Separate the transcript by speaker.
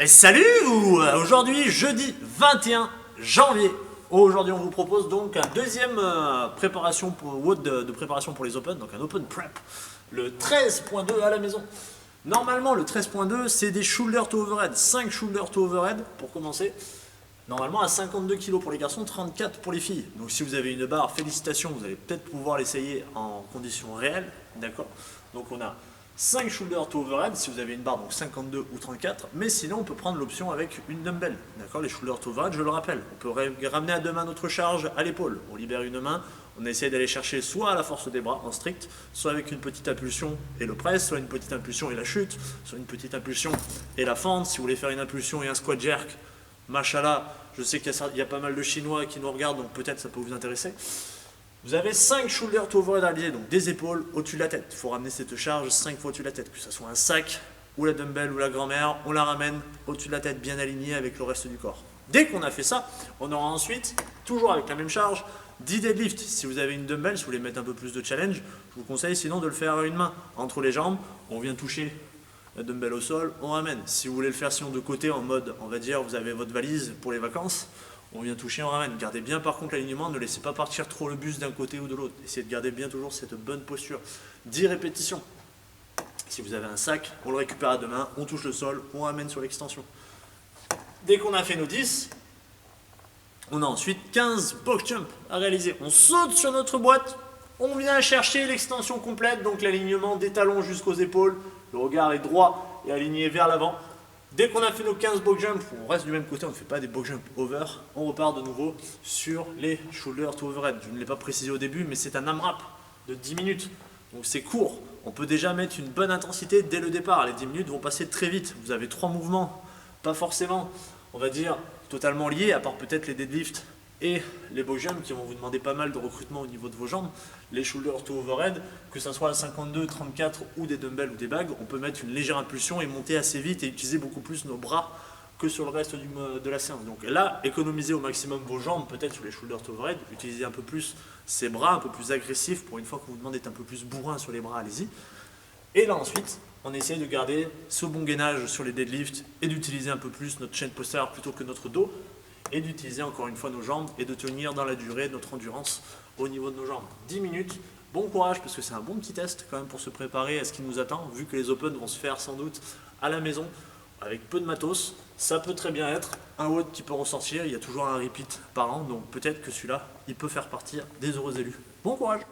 Speaker 1: Salut. Aujourd'hui, jeudi 21 janvier. Aujourd'hui, on vous propose donc un deuxième préparation de préparation pour les Open, donc un Open Prep, le 13.2 à la maison. Normalement, le 13.2, c'est des shoulder to overhead, 5 shoulder to overhead pour commencer. Normalement à 52 kg pour les garçons, 34 pour les filles. Donc si vous avez une barre, félicitations, vous allez peut-être pouvoir l'essayer en conditions réelles, d'accord. Donc on a 5 shoulder to overhead si vous avez une barre, donc 52 ou 34, mais sinon on peut prendre l'option avec une dumbbell, d'accord. Les shoulder to overhead, je le rappelle, on peut ramener à deux mains notre charge à l'épaule, on libère une main, on essaie d'aller chercher soit à la force des bras en strict, soit avec une petite impulsion et le press, soit une petite impulsion et la chute, soit une petite impulsion et la fente. Si vous voulez faire une impulsion et un squat jerk, machallah, je sais qu'il y a pas mal de Chinois qui nous regardent, donc peut-être ça peut vous intéresser. Vous avez 5 shoulder to overhead alliés, donc des épaules au-dessus de la tête. Il faut ramener cette charge 5 fois au-dessus de la tête, que ce soit un sac, ou la dumbbell, ou la grand-mère, on la ramène au-dessus de la tête, bien alignée avec le reste du corps. Dès qu'on a fait ça, on aura ensuite, toujours avec la même charge, 10 deadlifts. Si vous avez une dumbbell, si vous voulez mettre un peu plus de challenge, je vous conseille sinon de le faire à une main, entre les jambes, on vient toucher la dumbbell au sol, on ramène. Si vous voulez le faire sinon de côté en mode, on va dire, vous avez votre valise pour les vacances, on vient toucher, on ramène. Gardez bien par contre l'alignement, ne laissez pas partir trop le buste d'un côté ou de l'autre. Essayez de garder bien toujours cette bonne posture. 10 répétitions. Si vous avez un sac, on le récupère à deux mains, on touche le sol, on ramène sur l'extension. Dès qu'on a fait nos 10, on a ensuite 15 box jump à réaliser. On saute sur notre boîte, on vient chercher l'extension complète, donc l'alignement des talons jusqu'aux épaules. Le regard est droit et aligné vers l'avant. Dès qu'on a fait nos 15 box jump, on reste du même côté, on ne fait pas des box jump over, on repart de nouveau sur les shoulder to overhead. Je ne l'ai pas précisé au début, mais c'est un AMRAP de 10 minutes. Donc c'est court, on peut déjà mettre une bonne intensité dès le départ. Les 10 minutes vont passer très vite. Vous avez 3 mouvements, pas forcément, on va dire, totalement liés, à part peut-être les deadlifts et les box jump qui vont vous demander pas mal de recrutement au niveau de vos jambes. Les shoulder to overhead, que ce soit à 52, 34 ou des dumbbells ou des bagues, on peut mettre une légère impulsion et monter assez vite et utiliser beaucoup plus nos bras que sur le reste de la séance. Donc là, économisez au maximum vos jambes, peut-être sur les shoulder to overhead, utilisez un peu plus ces bras, un peu plus agressifs, pour une fois qu'on vous demande d'être un peu plus bourrin sur les bras, allez-y. Et là ensuite, on essaye de garder ce bon gainage sur les deadlifts et d'utiliser un peu plus notre chaîne postérieure plutôt que notre dos, et d'utiliser encore une fois nos jambes et de tenir dans la durée notre endurance au niveau de nos jambes. 10 minutes, bon courage parce que c'est un bon petit test quand même pour se préparer à ce qui nous attend, vu que les Open vont se faire sans doute à la maison avec peu de matos. Ça peut très bien être un WOD qui peut ressortir, il y a toujours un repeat par an, donc peut-être que celui-là, il peut faire partir des heureux élus. Bon courage!